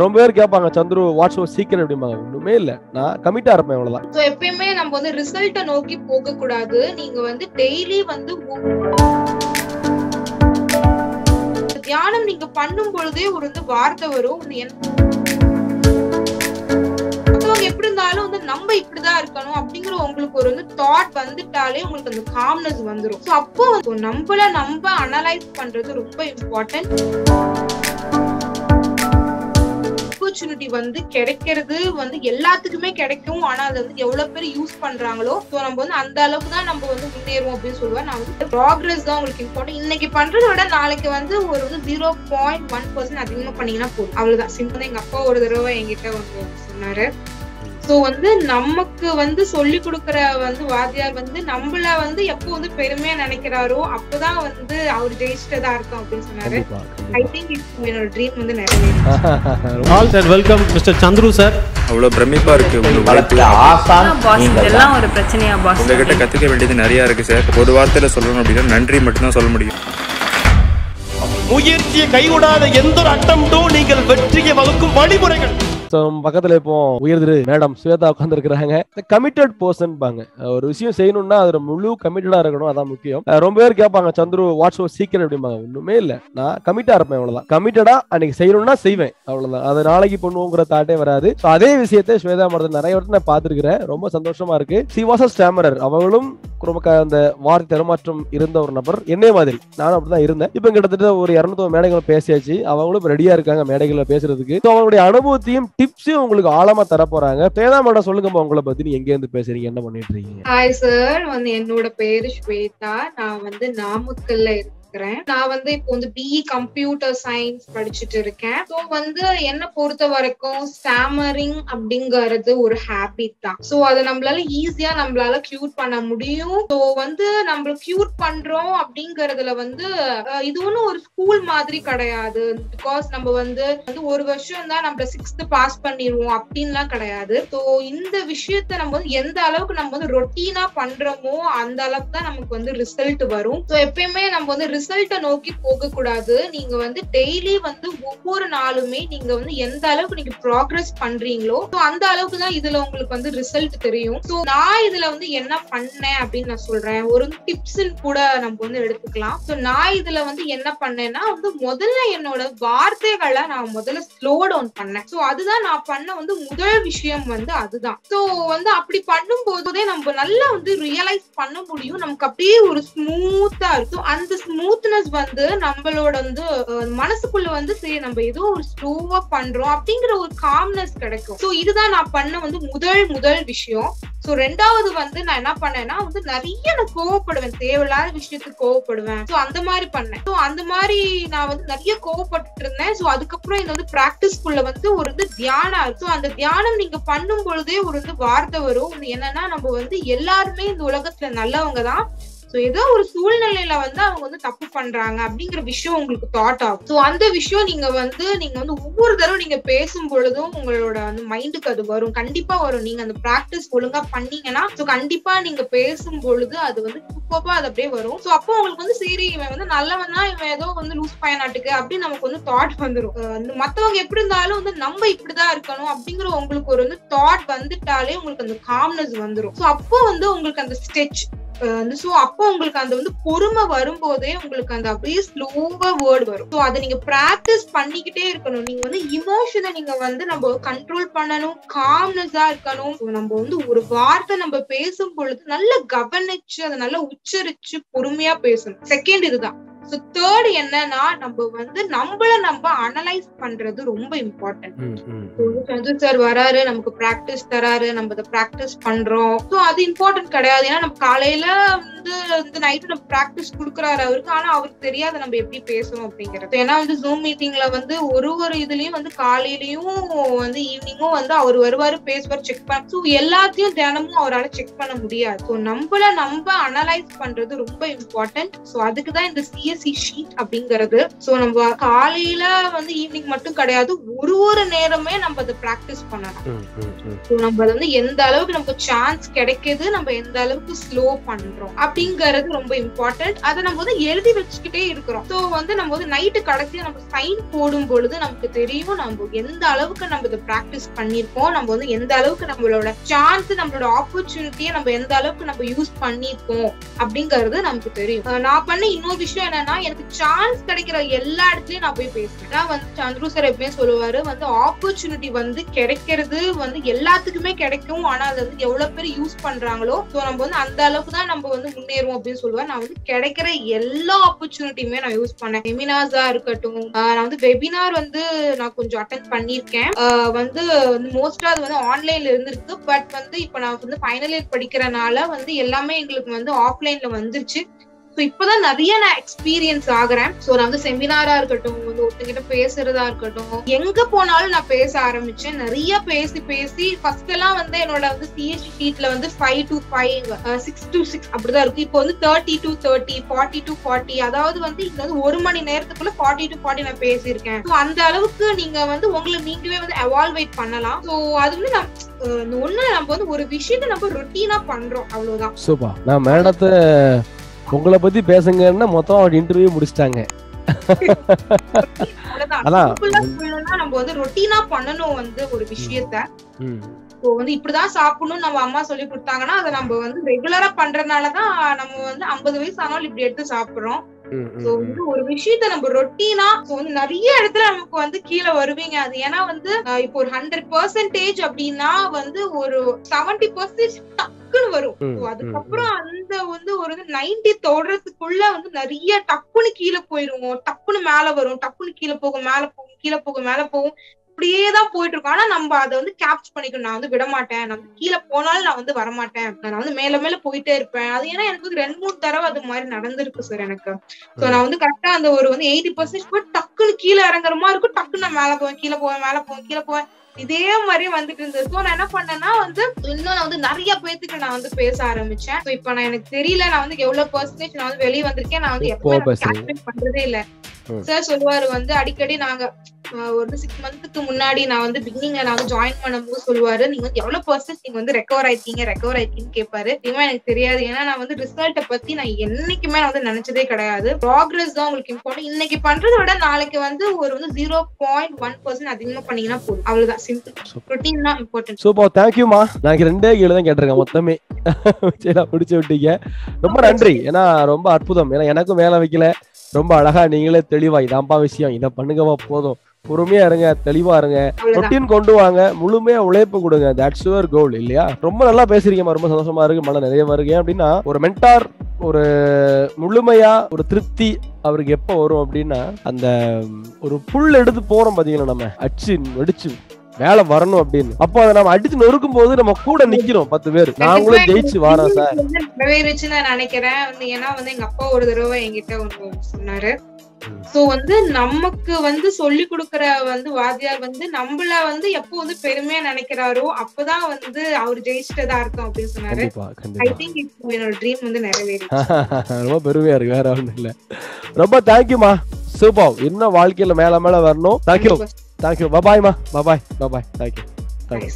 ரொம்ப பேர் கேட்பாங்க, சந்துரு வாட்ஸ் யுவர் சீக்ரெட் அப்படிம்பாங்க. ஒண்ணுமே இல்ல, நான் கமிட்டா இருப்பேன், அவ்வளவுதான். சோ எப்பயுமே நம்ம வந்து ரிசல்ட்ட நோக்கி போக கூடாது. நீங்க வந்து டெய்லி வந்து தியானம் நீங்க பண்ணும் பொழுதே ஒரு வந்து வார்த்தை வரும். எப்படி இருந்தாலும் வந்து நம்ம இப்படிதான் இருக்கணும் அப்படிங்கிற உங்களுக்கு ஒரு வந்து தாட் வந்துட்டாலே உங்களுக்கு அந்த காம்னஸ் வந்துரும். சோ அப்போ நம்மள நம்ம அனலைஸ் பண்றது ரொம்ப இம்பார்ட்டன்ட். ஆப்பர்ச்சுனிட்டி வந்து கிடைக்கிறது வந்து எல்லாத்துக்குமே கிடைக்கும். ஆனா அதை வந்து எவ்வளவு பேர் யூஸ் பண்றாங்களோ நம்ம வந்து அந்த அளவுக்கு தான் நம்ம வந்து முன்னேறுவோம் அப்படின்னு சொல்லுவேன். நான் வந்து ப்ராக்ரஸ் தான் உங்களுக்கு இம்பார்ட்டன்ட். இன்னைக்கு பண்றதை விட நாளைக்கு வந்து ஒரு வந்து 0.1% அதிகமா பண்ணீங்கன்னா போதும், அவ்வளவுதான். சிம்பிள். எங்க அப்பா ஒரு தடவை என்கிட்ட வந்து சொன்னாரு. சோ வந்து நமக்கு வந்து சொல்லி கொடுக்கற வந்து வாத்தியார் வந்து நம்மள வந்து எப்போ வந்து பெருமையா நினைக்கிறாரோ அப்பதான் வந்து அவர் ஜெயிச்சிட்டதா இருக்கும் அப்படின்னு சொன்னாரு. ஐ திங்க் என்னோட ட்ரீம் வந்து நிறைவேறும். All sir, welcome mister Chandru sir. அவ்வளவு பிரமிப்பா இருக்கு. இதெல்லாம் ஒரு பிரச்சனையா பாஸ்? உங்ககிட்ட கத்துக்க வேண்டியது நிறைய இருக்கு சார். ஒரு வார்த்தையில சொல்லணும் அப்படின்னா நன்றி மட்டும்தான் சொல்ல முடியும். முயற்சியை கைவிடாத எந்த ஒரு அட்டம்டும் நீங்கள் வெற்றியை வகுக்கும் வழிமுறைகள். பக்கத்துல இப்போ உயர்திரு மேடம் ஸ்வேதா உட்கார்ந்து இருக்கிறாங்க. கமிட்டட் பர்சன் பாங்க. ஒரு விஷயம் செய்யணும்னா அதுல முழு கமிட்டடா இருக்கணும், அதான் முக்கியம். ரொம்ப பேர் கேட்பாங்க, சந்துரு வாட்ஸ் யுவர் சீக்ரெட் அப்படிம்பாங்க. ஒண்ணுமே இல்ல, நான் கமிட்டா இருப்பேன், அவ்வளவுதான். கமிட்டடா அன்னைக்கு செய்யணும்னா செய்வேன், அவ்வளவுதான். அது நாளைக்கு பண்ணுவோங்கிற தாட்டே வராது. அதே விஷயத்தை ஸ்வேதா மேடம் நிறைய இடத்துல நான் பாத்துருக்கிறேன். ரொம்ப சந்தோஷமா இருக்கு. She was a stammerer. அவங்களும் ரொம்ப அந்த வார்த்தை தரமாற்றம் இருந்த ஒரு நபர், என்னே மாதிரி. நானும் அப்படிதான் இருந்தேன். இப்ப கிட்டத்தட்ட ஒரு 200 மேடைகள் பேசியாச்சு. அவங்களும் ரெடியா இருக்காங்க மேடைகள்ல பேசுறதுக்கு. அவங்களுடைய அனுபவத்தையும் டிப்ஸையும் உங்களுக்கு ஆழமா தர போறாங்க. ஸ்வேதா மேடம், சொல்லுங்க உங்களை பத்தி. நீங்க எங்க இருந்து பேசுறீங்க, என்ன பண்ணிட்டு இருக்கீங்க? ஹாய் சார், வந்து என்னோட பேரு ஸ்வேதா. நான் வந்து நாமக்கல்ல இருக்கிறேன். நான் வந்து இப்போ வந்து பிஇ கம்ப்யூட்டர் சயின்ஸ் படிச்சுட்டு இருக்கேன். ஸோ வந்து என்ன பொறுத்த வரைக்கும் ஸ்டாமரிங் அப்படிங்கறது ஒரு ஹேபிட் தான். ஸோ அதை நம்மளால ஈஸியா நம்மளால கியூர் பண்ண முடியும். ஸோ வந்து நம்ம கியூர் பண்றோம் அப்படிங்கறதுல வந்து இது ஒன்னும் ஒரு ஸ்கூல் மாதிரி கிடையாது. பிகாஸ் நம்ம வந்து ஒரு வருஷம் தான் நம்ம 6th பாஸ் பண்ணிடுவோம் அப்படின்லாம் கிடையாது. ஸோ இந்த விஷயத்த நம்ம வந்து எந்த அளவுக்கு நம்ம வந்து ரொட்டீனா பண்றோமோ அந்த அளவுக்கு தான் நமக்கு வந்து ரிசல்ட் வரும். ஸோ எப்பயுமே நம்ம வந்து ரிசல்ட்ட நோக்கி போக கூடாது. நீங்க வந்து டெய்லி வந்து ஒவ்வொரு நாளுமே நீங்க வந்து எந்த அளவுக்கு நீங்க ப்ராக்ரஸ் பண்றீங்களோ அந்த அளவுக்கு தான் இதுல உங்களுக்கு வந்து ரிசல்ட் தெரியும். சோ நான் இதுல வந்து என்ன பண்ணேன் அப்படின்னு நான் சொல்றேன். ஒரு டிப்ஸ் கூட நம்ம வந்து எடுத்துக்கலாம். சோ நான் இதுல வந்து என்ன பண்ணேன்னா வந்து முதல்ல என்னோட வார்த்தைகளை நான் முதல்ல ஸ்லோ டவுன் பண்ணேன். சோ அதுதான் நான் பண்ண வந்து முதல் விஷயம் வந்து அதுதான். சோ வந்து அப்படி பண்ணும் போதே நம்ம நல்லா வந்து ரியலைஸ் பண்ண முடியும். நமக்கு அப்படியே ஒரு ஸ்மூத்தா இருக்கும். அந்த ஸ்மூத்னஸ் வந்து நம்மளோட வந்து மனசுக்குள்ள வந்து சரி நம்ம ஏதோ ஒரு ஸ்லோவா பண்றோம் அப்படிங்கிற ஒரு காம்னஸ் கிடைக்கும். சோ இதுதான் நான் பண்ண வந்து முதல் விஷயம். சோ ரெண்டாவது வந்து நான் என்ன பண்ணேன்னா வந்து நிறைய நான் கோவப்படுவேன், தேவையில்லாத விஷயத்துக்கு கோவப்படுவேன். சோ அந்த மாதிரி பண்ணேன். சோ அந்த மாதிரி நான் வந்து நிறைய கோவப்பட்டு இருந்தேன். சோ அதுக்கப்புறம் இந்த வந்து பிராக்டிஸ்குள்ள வந்து ஒரு வந்து தியானம் இருக்கு. அந்த தியானம் நீங்க பண்ணும் பொழுதே ஒரு வந்து வார்த்தை வரும். என்னன்னா நம்ம வந்து எல்லாருமே இந்த உலகத்துல நல்லவங்க தான். சோ ஏதோ ஒரு சூழ்நிலையில வந்து அவங்க வந்து தப்பு பண்றாங்க அப்படிங்கிற விஷயம் உங்களுக்கு தாட் ஆகும். சோ அந்த விஷயம் நீங்க வந்து ஒவ்வொரு தடவை நீங்க பேசும் பொழுதும் உங்களோட வந்து மைண்டுக்கு அது வரும், கண்டிப்பா வரும். நீங்க அந்த பிராக்டிஸ் ஒழுங்கா பண்ணீங்கன்னா சோ கண்டிப்பா நீங்க பேசும் பொழுது அது வந்து சூப்பரா அது அப்படியே வரும். சோ அப்போ உங்களுக்கு வந்து சரி இவன் வந்து நல்லவன் தான், இவன் ஏதோ வந்து லூஸ் பயனாட்டுக்கு அப்படின்னு நமக்கு வந்து தாட் வந்துடும். மத்தவங்க எப்படி இருந்தாலும் வந்து நம்ம இப்படிதான் இருக்கணும் அப்படிங்கிற உங்களுக்கு ஒரு வந்து தாட் வந்துட்டாலே உங்களுக்கு அந்த காம்னஸ் வந்துடும். சோ அப்போ வந்து உங்களுக்கு அந்த ஸ்டெச் சோ அப்போ உங்களுக்கு அந்த வந்து பொறுமை வரும்போதே உங்களுக்கு அந்த அப்படியே ஸ்லோவா வேர்ட் வரும். சோ அதை நீங்க பிராக்டிஸ் பண்ணிக்கிட்டே இருக்கணும். நீங்க வந்து இமோஷனை நீங்க வந்து நம்ம கண்ட்ரோல் பண்ணணும், காம்னஸா இருக்கணும். நம்ம வந்து ஒரு வார்த்தை நம்ம பேசும் பொழுது நல்லா கவனிச்சு அதை நல்லா உச்சரிச்சு பொறுமையா பேசணும். செகண்ட் இதுதான். சோ தேர்ட் என்னன்னா நம்ம வந்து நம்ம அனலைஸ் பண்றது ரொம்ப இம்பார்ட்டன்ட். சார் வராரு, நமக்கு பிராக்டிஸ் தராரு, நம்ம அதை பிராக்டிஸ் பண்றோம். சோ அது இம்பார்ட்டன்ட் கிடையாது. ஏன்னா நம்ம காலையில வந்து இந்த நைட்டு நம்ம பிராக்டிஸ் கொடுக்குறாரு அவருக்கு, ஆனா அவருக்கு தெரியாது நம்ம எப்படி பேசணும் அப்படிங்கிறது. ஏன்னா வந்து ஜூம் மீட்டிங்ல வந்து ஒரு இதுலயும் வந்து காலையிலயும் வந்து ஈவினிங்கும் வந்து அவர் வருவாரு, பேசுவார், செக் பண்ண. சோ எல்லாத்தையும் தினமும் அவரால் செக் பண்ண முடியாது. சோ நம்ம அனலைஸ் பண்றது ரொம்ப இம்பார்ட்டன்ட். சோ அதுக்குதான் இந்த சிஎஸ்சி ஷீட் அப்படிங்கிறது. சோ நம்ம காலையில வந்து ஈவினிங் மட்டும் கிடையாது, ஒரு நேரமே நம்ம அதை பிராக்டிஸ் பண்ணலாம். சோ நம்ம அதை வந்து எந்த அளவுக்கு நமக்கு சான்ஸ் கிடைக்குது, நம்ம எந்த அளவுக்கு ஸ்லோ பண்றோம் அப்படிங்கறது ரொம்ப இம்பார்ட்டன்ட். அதை நம்ம வந்து எழுதி வச்சுக்கிட்டே இருக்கிறோம். சோ வந்து நம்ம வந்து நைட்டு கடைசியா நம்ம சைன் போடும் பொழுது நமக்கு தெரியும் நம்ம எந்த அளவுக்கு நம்ம இதை பிராக்டிஸ் பண்ணிருக்கோம், நம்ம வந்து எந்த அளவுக்கு நம்மளோட சான்ஸ், நம்மளோட ஆப்பர்ச்சுனிட்டியை நம்ம எந்த அளவுக்கு நம்ம யூஸ் பண்ணிருக்கோம் அப்படிங்கறது நமக்கு தெரியும். நான் பண்ண இன்னொரு விஷயம் என்னன்னா, எனக்கு சான்ஸ் கிடைக்கிற எல்லா இடத்துலயும் நான் போய் பேசுறேன். வந்து சந்துரு சார் எப்பவுமே சொல்லுவாரு, வந்து ஆப்பர்ச்சுனிட்டி வந்து கிடைக்கிறது வந்து எல்லாத்துக்குமே கிடைக்கும், ஆனா அது வந்து எவ்வளவு பேர் யூஸ் பண்றாங்களோ சோ நம்ம வந்து அந்த அளவுக்கு தான் நம்ம வந்து முன்னேறுவோம் அப்படின்னு சொல்லுவேன். நான் வந்து கிடைக்கிற எல்லா ஆப்பர்ச்சுனிட்டியுமே நான் யூஸ் பண்ணேன். செமினார்ஸா இருக்கட்டும், நான் வந்து வெபினார் வந்து நான் கொஞ்சம் அட்டென்ட் பண்ணிருக்கேன். வந்து மோஸ்டா அது வந்து ஆன்லைன்ல இருந்திருக்கு. பட் வந்து இப்ப நான் வந்து ஃபைனல் இயர் படிக்கிறனால வந்து எல்லாமே எங்களுக்கு வந்து ஆஃப்லைன்ல வந்துருச்சு. சோ இப்பதான் நிறைய நான் எக்ஸ்பீரியன்ஸ் ஆகுறேன். சோ நான் வந்து செமினாரா இருக்கட்டும், வந்து ஒருத்தங்கிட்ட பேசுறதா இருக்கட்டும், எங்க போனாலும் நான் பேச ஆரம்பிச்சேன். நிறைய பேசி ஃபர்ஸ்ட் எல்லாம் வந்து என்னோட வந்து சிஎஸ்சி ஷீட்ல வந்து 5 to 5, 6 to 6 அப்படிதான் இருக்கும். இப்போ வந்து 30 to 30, 40 to 40, அதாவது வந்து இது வந்து 1 மணி நேரத்துக்குள்ள 40 to 40 நான் பேசியிருக்கேன். சோ அந்த அளவுக்கு நீங்க வந்து உங்களை நீங்களே வந்து எவால்வேட் பண்ணலாம். சோ அது வந்து நம்ம வந்து ஒரு விஷயத்த நம்ம ரொட்டீனா பண்றோம், அவ்வளவுதான். சூப்பர். நான் மேடத்தை உங்களை பத்தி பேசுங்கன்னா மொத்தம் அவர் இன்டர்வியூ முடிச்சிட்டாங்க. நம்ம வந்து ரொட்டீனா பண்ணணும் வந்து ஒரு விஷயத்த. வந்து இப்படிதான் சாப்பிடணும் நம்ம அம்மா சொல்லி கொடுத்தாங்கன்னா அதை நம்ம வந்து ரெகுலரா பண்றதுனாலதான் நம்ம வந்து 50 வயசு ஆனாலும் இப்படி எடுத்து சாப்பிடுறோம். வந்து ஒரு விஷயத்த நம்ம ரொட்டீனா வந்து நிறைய இடத்துல நமக்கு வந்து கீழே வருவீங்க. அது ஏன்னா வந்து இப்போ ஒரு 100% அப்படின்னா வந்து ஒரு 70% டக்குன்னு வரும். அதுக்கப்புறம் அந்த வந்து ஒரு 90 தொடுறதுக்குள்ள வந்து நிறைய டக்குன்னு கீழே போயிருவோம், டக்குன்னு மேல வரும், டக்குன்னு கீழே போகும், மேல போகும், கீழே போகும், மேல போகும், இப்படியேதான் போயிட்டு இருக்கோம். ஆனா நம்ம அதை வந்து கேப்ச் பண்ணிக்கணும். நான் வந்து விட மாட்டேன், நான் கீழே போனாலும் நான் வந்து வரமாட்டேன், நான் வந்து மேல போயிட்டே இருப்பேன். அது ஏன்னா எனக்கு வந்து 2-3 தடவை அது மாதிரி நடந்திருக்கு சார் எனக்கு. சோ நான் வந்து கரெக்டா அந்த ஒரு வந்து 80% போய் டக்குன்னு கீழே இறங்குற மாதிரி இருக்கும், டக்குன்னு நான் மேல போவேன், கீழே போவேன், மேல போவேன், கீழே போவேன், இதே மாதிரி வந்துட்டு இருந்தது. சோ நான் என்ன பண்ணேன்னா வந்து இன்னும் நான் வந்து நிறைய பேத்துக்கு நான் வந்து பேச ஆரம்பிச்சேன். சோ இப்ப நான் எனக்கு தெரியல நான் வந்து எவ்வளவு பெர்சன்டேஜ் நான் வந்து வெளியே வந்திருக்கேன். நான் வந்து எப்பவுமே பண்றதே இல்ல. சார் சொல்லுவாரு வந்து அடிக்கடி நாங்க ஒரு 6 மந்த்துக்கு முன்னாடி நான் வந்து பிகினிங்ல நான் வந்து ஜாயின் பண்ணும்போது சொல்லுவாரு, நீங்க வந்து எவ்வளவு பெர்சன்ட் நீங்க வந்து ரெக்கவர் ஆயிருக்கீங்கன்னு கேட்பாரு. இதுவே எனக்கு தெரியாது. ஏன்னா நான் வந்து ரிசல்ட்டை பத்தி நான் என்னைக்குமே நான் வந்து நினைச்சதே கிடையாது. ப்ராக்ரஸ் தான் உங்களுக்கு இம்பார்ட்டன்ட். இன்னைக்கு பண்றதை விட நாளைக்கு வந்து ஒரு வந்து 0.1% அதிகமா பண்ணீங்கன்னா போதும், அவ்வளவுதான். சிம்பிள். ரொட்டீன் தான் இம்பார்ட்டன்ட். சூப்பர். தேங்க்யூமா. நான் 2 கேள்வி தான் கேட்டிருக்கேன் மொத்தமே. பிடிச்சு விட்டீங்க, ரொம்ப நன்றி. ஏன்னா ரொம்ப அற்புதம். ஏன்னா எனக்கும் வேலை வைக்கல, ரொம்ப அழகா நீங்களே தெளிவா இதான்பா விஷயம், இதை பண்ணுங்கப்பா போதும், பொறுமையா இருங்க, தெளிவா இருங்க, ரொட்டீன் கொண்டு வாங்க, முழுமையா உழைப்பு கொடுங்க. தட்ஸ் யுவர் கோல் இல்லையா? ரொம்ப நல்லா பேசுறீங்கம்மா, ரொம்ப சந்தோஷமா இருக்கு, மன நிறையமா இருக்கு. அப்படின்னா ஒரு மென்டார் ஒரு முழுமையா ஒரு திருப்தி அவருக்கு எப்ப வரும் அப்படின்னா, அந்த ஒரு புல் எடுத்து போறோம் பாத்தீங்களா, நம்ம அடிச்சு வெடிச்சு வேலை வரணும் அப்படின்னு. அப்போ அதை நம்ம அடிச்சு நொறுக்கும் போது நம்ம கூட நிக்கிறோம் 10 பேர், நாங்களும் ஜெயிச்சு வாரோம் சார். நிறைவேறுச்சுன்னு நான் நினைக்கிறேன். ஏன்னா வந்து எங்க அப்பா ஒரு தடவை என்கிட்ட ஒன்று சொன்னாரு. சோ வந்து நமக்கு வந்து சொல்லி கொடுக்கற வந்து வாத்தியார் வந்து நம்மள வந்து எப்போ வந்து பெருமையா நினைக்கிறாரோ அப்பதான் வந்து அவர் ஜெயிச்சிட்டதா இருக்கும் அப்படின்னு சொன்னாரு. ஐ திங்க் இப்போ என்னோட ட்ரீம் வந்து நிறைவேறிச்சு. ரொம்ப பெருமையா இருக்கு, வேற ஒண்ணும் இல்ல. ரொம்ப தேங்க்யூமா. சூப்பர். இன்னும் வாழ்க்கையில மேல வரணும். தேங்க்யூ. தேங்க்யூ. பாய்மா. பாய். தேங்க்யூ. தேங்க்யூ.